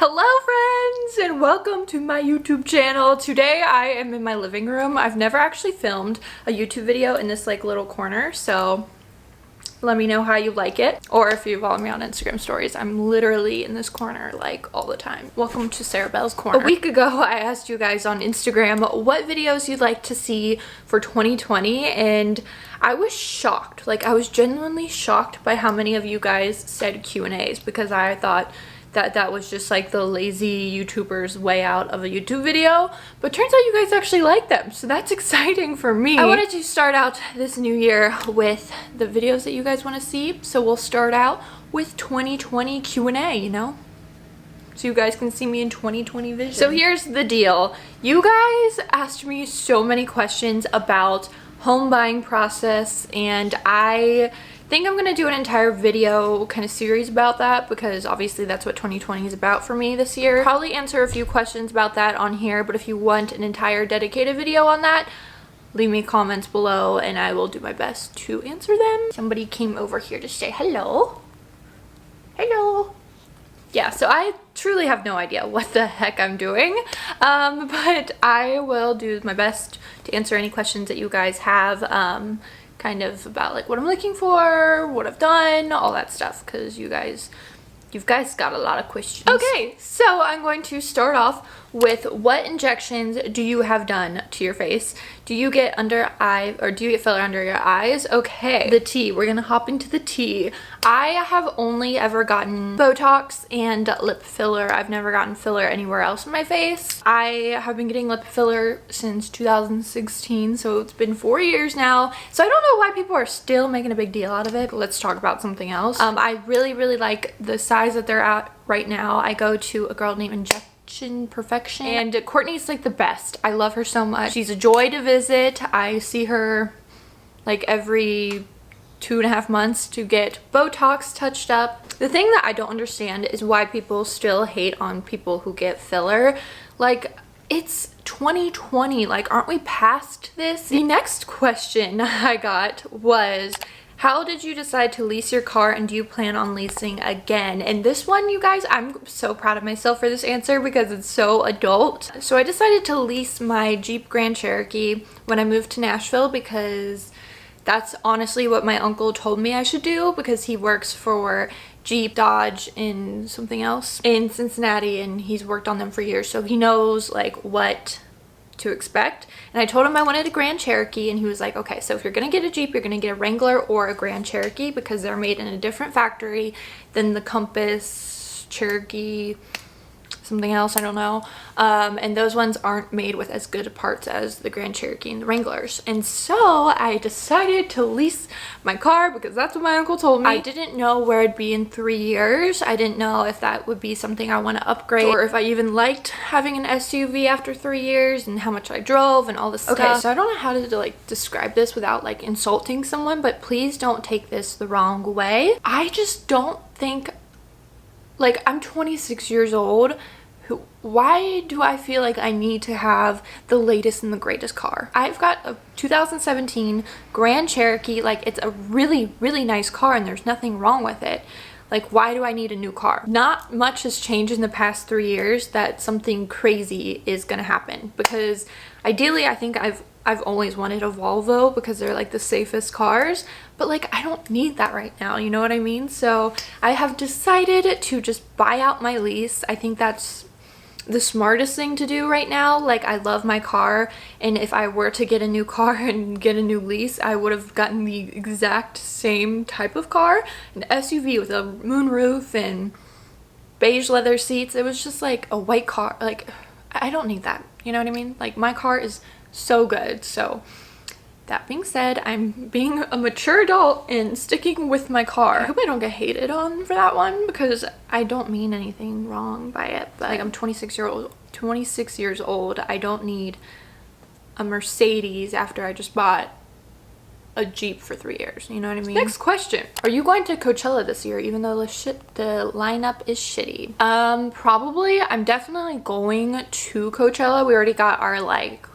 Hello friends and welcome to my YouTube channel. Today I am in my living room. I've never actually filmed a YouTube video in this like little corner, so let me know how you like it. Or if you follow me on Instagram stories, I'm literally in this corner like all the time. Welcome to Sarah Belle's Corner. A week ago I asked you guys on Instagram what videos you'd like to see for 2020 and I was shocked. Like I was genuinely shocked by how many of you guys said Q&As because I thought that was just like the lazy YouTubers way out of a YouTube video, but turns out you guys actually like them, so that's exciting for me. I wanted to start out this new year with the videos that you guys want to see, so we'll start out with 2020 Q&A, you know? So you guys can see me in 2020 vision. So here's the deal. You guys asked me so many questions about home buying process, and I think I'm gonna do an entire video kind of series about that because obviously that's what 2020 is about for me this year. Probably answer a few questions about that on here, but if you want an entire dedicated video on that, leave me comments below and I will do my best to answer them. Somebody came over here to say hello. Hello. Yeah, so I truly have no idea what the heck I'm doing, but I will do my best to answer any questions that you guys have. Kind of about like what I'm looking for, what I've done, all that stuff, because you guys got a lot of questions. Okay, so I'm going to start off with what injections do you have done to your face? Do you get under eye or do you get filler under your eyes? Okay, the tea. We're gonna hop into the tea. I have only ever gotten Botox and lip filler. I've never gotten filler anywhere else in my face. I have been getting lip filler since 2016, so it's been 4 years now. So I don't know why people are still making a big deal out of it. Let's talk about something else. I really like the size that they're at right now. I go to a girl named Perfection and Courtney's like the best. I love her so much. She's a joy to visit. I see her like every 2.5 months to get Botox touched up. The thing that I don't understand is why people still hate on people who get filler. Like, it's 2020, like aren't we past this? The next question I got was, how did you decide to lease your car and do you plan on leasing again? And this one, you guys, I'm so proud of myself for this answer because it's so adult. So I decided to lease my Jeep Grand Cherokee when I moved to Nashville because that's honestly what my uncle told me I should do because he works for Jeep, Dodge, and something else in Cincinnati, and he's worked on them for years, so he knows like what to expect. And I told him I wanted a Grand Cherokee and he was like, okay, so if you're gonna get a Jeep, you're gonna get a Wrangler or a Grand Cherokee because they're made in a different factory than the Compass, Cherokee, something else, I don't know, and those ones aren't made with as good parts as the Grand Cherokee and the Wranglers. And so I decided to lease my car because that's what my uncle told me. I didn't know where I'd be in 3 years. I didn't know if that would be something I want to upgrade or if I even liked having an SUV after 3 years and how much I drove and all this stuff. Okay, so I don't know how to like describe this without like insulting someone, but please don't take this the wrong way. I just don't think, like, I'm 26 years old. Why do I feel like I need to have the latest and the greatest car? I've got a 2017 Grand Cherokee. Like, it's a really nice car and there's nothing wrong with it. Like, why do I need a new car? Not much has changed in the past 3 years that something crazy is gonna happen, because ideally I think I've always wanted a Volvo because they're like the safest cars, but like I don't need that right now, you know what I mean? So I have decided to just buy out my lease. I think that's the smartest thing to do right now. Like, I love my car, and if I were to get a new car and get a new lease, I would have gotten the exact same type of car, an SUV with a moonroof and beige leather seats. It was just like a white car. Like, I don't need that, you know what I mean? Like, my car is so good. So that being said, I'm being a mature adult and sticking with my car. I hope I don't get hated on for that one because I don't mean anything wrong by it, but like, I'm 26 years old. I don't need a Mercedes after I just bought a Jeep for 3 years, you know what I mean? Next question. Are you going to Coachella this year even though the lineup is shitty? Probably. I'm definitely going to Coachella. We already got our like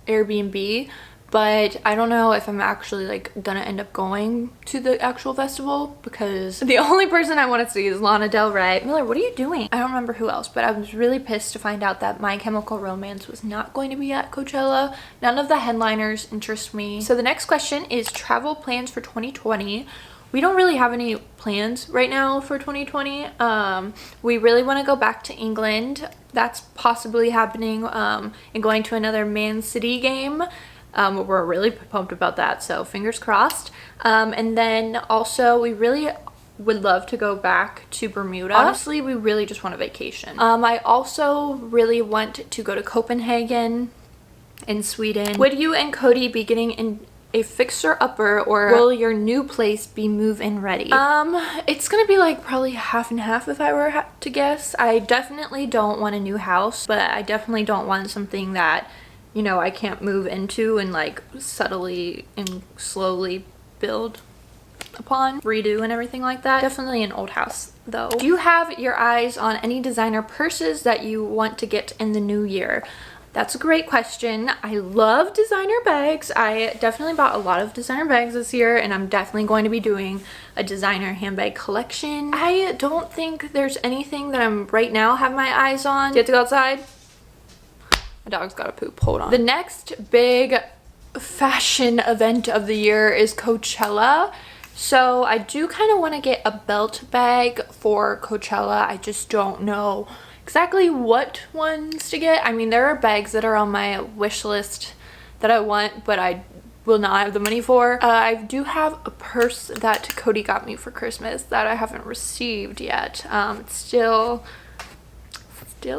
Airbnb, but I don't know if I'm actually like gonna end up going to the actual festival because the only person I want to see is Lana Del Rey. Miller, what are you doing? I don't remember who else, but I was really pissed to find out that My Chemical Romance was not going to be at Coachella. None of the headliners interest me. So the next question is travel plans for 2020. We don't really have any plans right now for 2020. We really want to go back to England. That's possibly happening, and going to another Man City game. We're really pumped about that, so fingers crossed. And then also we really would love to go back to Bermuda. Honestly, we really just want a vacation. I also really want to go to Copenhagen in Sweden. Would you and Cody be getting in a fixer-upper, or will your new place be move-in ready? It's gonna be like probably half and half if I were to guess. I definitely don't want a new house, but I definitely don't want something that, you know, I can't move into and like subtly and slowly build upon, redo and everything like that. Definitely an old house though. Do you have your eyes on any designer purses that you want to get in the new year? That's a great question. I love designer bags. I definitely bought a lot of designer bags this year, and I'm definitely going to be doing a designer handbag collection. I don't think there's anything that I'm right now have my eyes on. Do you have to go outside? My dog's gotta poop, hold on. The next big fashion event of the year is Coachella. So I do kind of want to get a belt bag for Coachella. I just don't know exactly what ones to get. I mean, there are bags that are on my wish list that I want, but I will not have the money for. I do have a purse that Cody got me for Christmas that I haven't received yet. It's still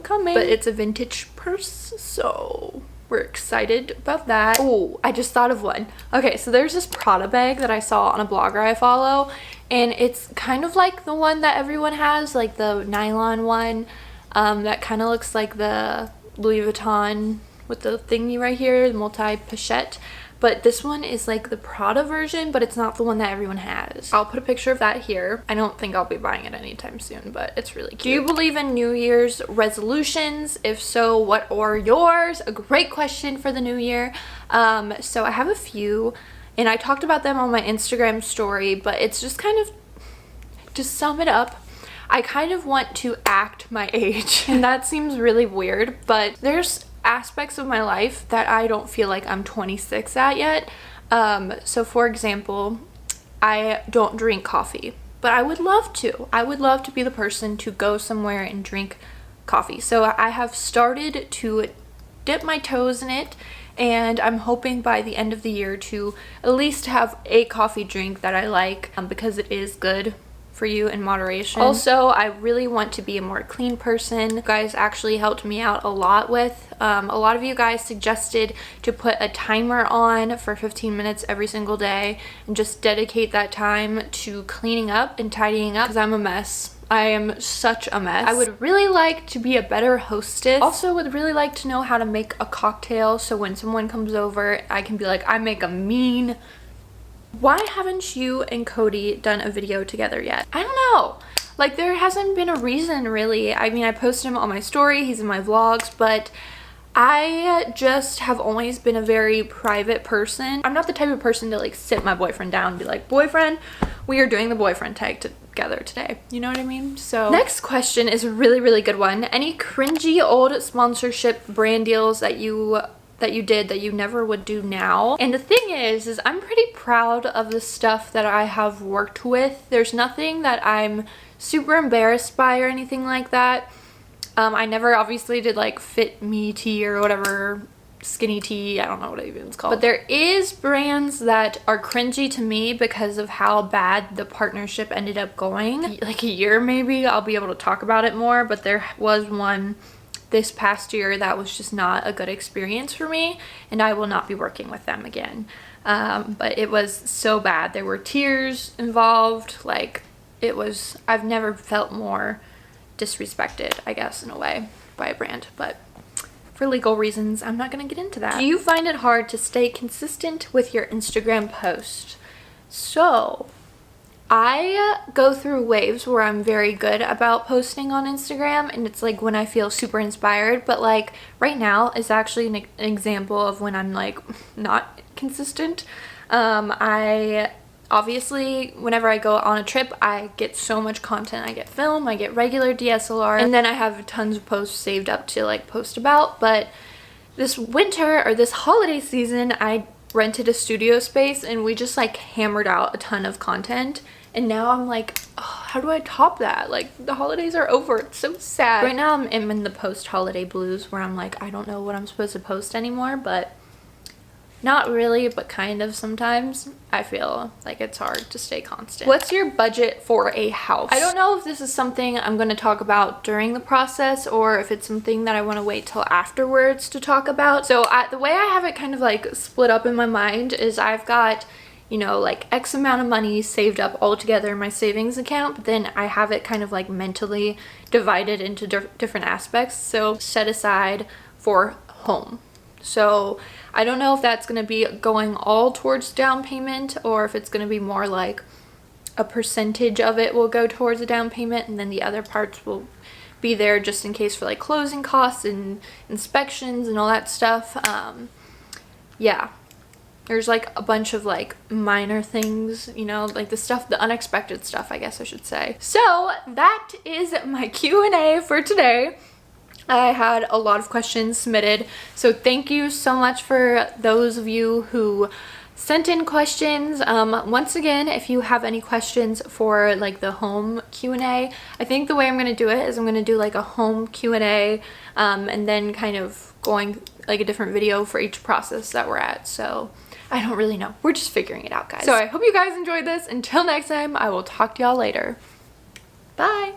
coming, but it's a vintage purse, so we're excited about that. Oh, I just thought of one. Okay, so there's this Prada bag that I saw on a blogger I follow, and it's kind of like the one that everyone has, like the nylon one. That kind of looks like the Louis Vuitton with the thingy right here, the multi-pochette. But this one is like the Prada version, but it's not the one that everyone has. I'll put a picture of that here. I don't think I'll be buying it anytime soon, but it's really cute. Do you believe in New Year's resolutions? If so, what are yours? A great question for the new year. So I have a few, and I talked about them on my Instagram story, but it's just kind of, to sum it up, I kind of want to act my age, and that seems really weird, but there's aspects of my life that I don't feel like I'm 26 at yet. So for example, I don't drink coffee, but I would love to. I would love to be the person to go somewhere and drink coffee. So I have started to dip my toes in it, and I'm hoping by the end of the year to at least have a coffee drink that I like, because it is good for you in moderation. Also, I really want to be a more clean person. You guys actually helped me out a lot with. A lot of you guys suggested to put a timer on for 15 minutes every single day and just dedicate that time to cleaning up and tidying up, because I'm a mess. I am such a mess. I would really like to be a better hostess. Also would really like to know how to make a cocktail, so when someone comes over, I can be like, I make a mean. Why haven't you and Cody done a video together yet? I don't know. Like, there hasn't been a reason really. I mean, I posted him on my story, he's in my vlogs, but I just have always been a very private person. I'm not the type of person to like sit my boyfriend down and be like, boyfriend, we are doing the boyfriend tag together today. You know what I mean? So next question is a really, really good one. Any cringy old sponsorship brand deals that you did that you never would do now? And the thing is I'm pretty proud of the stuff that I have worked with. There's nothing that I'm super embarrassed by or anything like that. I never obviously did like fit me tea or whatever, skinny tea, I don't know what it even is called. But there is brands that are cringy to me because of how bad the partnership ended up going. Like a year maybe, I'll be able to talk about it more, but there was one this past year that was just not a good experience for me, and I will not be working with them again. But it was so bad. There were tears involved. Like, it was, I've never felt more disrespected, I guess, in a way, by a brand. But for legal reasons, I'm not gonna get into that. Do you find it hard to stay consistent with your Instagram post? So I go through waves where I'm very good about posting on Instagram, and it's like when I feel super inspired, but like right now is actually an example of when I'm like not consistent. I obviously, whenever I go on a trip, I get so much content. I get film, I get regular DSLR, and then I have tons of posts saved up to like post about. But this winter or this holiday season, I rented a studio space and we just like hammered out a ton of content. And now I'm like, oh, how do I top that? Like, the holidays are over. It's so sad. Right now I'm in the post-holiday blues where I'm like, I don't know what I'm supposed to post anymore, but not really, but kind of sometimes. I feel like it's hard to stay constant. What's your budget for a house? I don't know if this is something I'm going to talk about during the process or if it's something that I want to wait till afterwards to talk about. So the way I have it kind of like split up in my mind is I've got, you know, like X amount of money saved up all together in my savings account, but then I have it kind of like mentally divided into different aspects. So set aside for home. So I don't know if that's going to be going all towards down payment or if it's going to be more like a percentage of it will go towards a down payment and then the other parts will be there just in case for like closing costs and inspections and all that stuff. Yeah. There's like a bunch of like minor things, you know, like the unexpected stuff, I guess I should say. So that is my Q&A for today. I had a lot of questions submitted, so thank you so much for those of you who sent in questions. Once again, if you have any questions for like the home Q&A, I think the way I'm going to do it is I'm going to do like a home Q&A and then kind of going like a different video for each process that we're at. So I don't really know. We're just figuring it out, guys. So I hope you guys enjoyed this. Until next time, I will talk to y'all later. Bye.